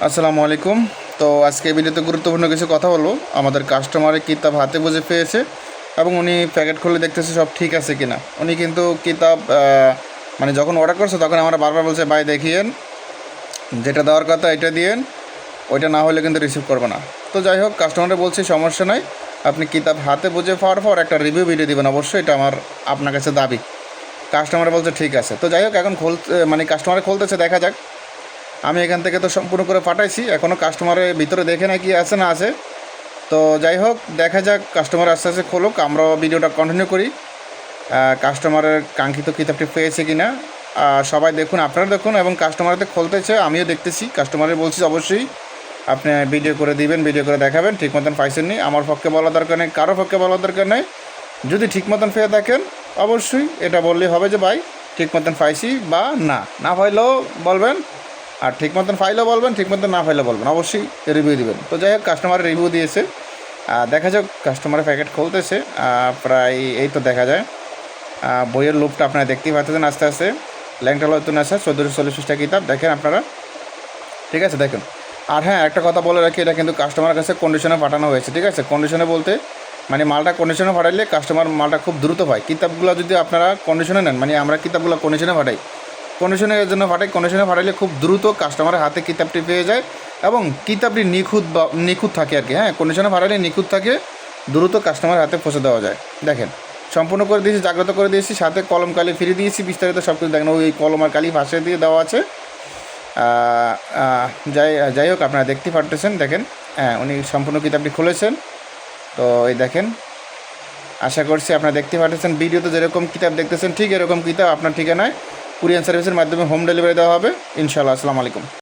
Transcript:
আসসালামু আলাইকুম। তো আজকে ভিডিওতে গুরুত্বপূর্ণ কিছু কথা বলবো। আমাদের কাস্টমারের কিতাব হাতে বুঝে পেয়েছে এবং উনি প্যাকেট খুলে দেখতেছে সব ঠিক আছে কিনা। উনি কিন্তু কিতাব মানে যখন অর্ডার করছে তখন আমরা বারবার বলছে ভাই দেখিয়েন, যেটা দেওয়ার কথা এটা দিয়েন, ওইটা না হলে কিন্তু রিসিভ করবো না। তো যাই হোক, কাস্টমারে বলছি সমস্যা নাই, আপনি কিতাব হাতে বুঝে পাওয়ার পর একটা রিভিউ ভিডিও দেবেন অবশ্যই, এটা আমার আপনার কাছে দাবি। কাস্টমারে বলছে ঠিক আছে। তো যাই হোক, এখন মানে কাস্টমারে খুলতেছে, দেখা যাক। আমি এখান থেকে তো সম্পূর্ণ করে পাঠাইছি, এখনও কাস্টমারের ভিতরে দেখে না কি আছে না আছে। তো যাই হোক, দেখা যাক, কাস্টমার আস্তে আস্তে খুলুক, আমরাও ভিডিওটা কন্টিনিউ করি। কাস্টমারের কাঙ্ক্ষিত কিতাবটি পেয়েছে কি না সবাই দেখুন, আপনারা দেখুন, এবং কাস্টমারতে খুলতেছে, আমিও দেখতেছি। কাস্টমারে বলছি অবশ্যই আপনি ভিডিও করে দিবেন, ভিডিও করে দেখাবেন। ঠিক মতন পাইছেন নি আমার পক্ষে বলার দরকার নেই, কারো পক্ষে বলার দরকার নেই। যদি ঠিক মতন পেয়ে থাকেন অবশ্যই এটা বললেই হবে যে ভাই ঠিক মতন পাইছি, বা না না পাইলেও বলবেন। আর ঠিক মতন ফাইলও বলবেন, ঠিক মতন না ফাইলও বলবেন, অবশ্যই রিভিউ দিবেন। তো যাই হোক, কাস্টমারের রিভিউ দিয়েছে, দেখা যাক। কাস্টমারের প্যাকেট খুলতেছে, প্রায় এই তো দেখা যায়। বইয়ের লুপটা আপনারা দেখতেই পাচ্ছেন আস্তে আস্তে। ল্যাংটা নতুন আসা 1440 পৃষ্ঠা কিতাব, দেখেন আপনারা, ঠিক আছে, দেখুন। আর হ্যাঁ, একটা কথা বলে রাখি, এটা কিন্তু কাস্টমারের কাছে কন্ডিশনে পাঠানো হয়েছে, ঠিক আছে। কন্ডিশনে বলতে মানে মালটা কন্ডিশনে পাঠাইলে কাস্টমার মালটা খুব দ্রুত পায়। কিতাবগুলো যদি আপনারা কন্ডিশনে নেন, মানে আমরা কিতাবগুলো কন্ডিশনে পাঠাই, কন্ডিশনের জন্য পাঠাই, কন্ডিশনে পাঠাইলে খুব দ্রুত কাস্টমারের হাতে কিতাবটি পেয়ে যায় এবং কিতাবটি নিখুঁত থাকে আর কি। হ্যাঁ, কন্ডিশনে পাঠাইলে নিখুঁত থাকে, দ্রুত কাস্টমারের হাতে পৌঁছে দেওয়া যায়। দেখেন, সম্পূর্ণ করে দিয়েছি, জাগ্রত করে দিয়েছি, সাথে কলম কালি ফিরিয়ে দিয়েছি, বিস্তারিত সব কিছু দেখেন, ওই কলম আর কালি ভাষা দিয়ে দেওয়া আছে। যাই হোক, আপনারা দেখতে পারতেছেন, দেখেন। হ্যাঁ, উনি সম্পূর্ণ কিতাবটি খুলেছেন। তো এই দেখেন, আশা করছি আপনারা দেখতে পাচ্ছেন, ভিডিওতে যেরকম কিতাব দেখতেছেন ঠিক এরকম কিতাব আপনার ঠিকানায় কুরিয়ার সার্ভিসের মাধ্যমে হোম ডেলিভারি দেওয়া হবে ইনশাআল্লাহ। আসসালামু আলাইকুম।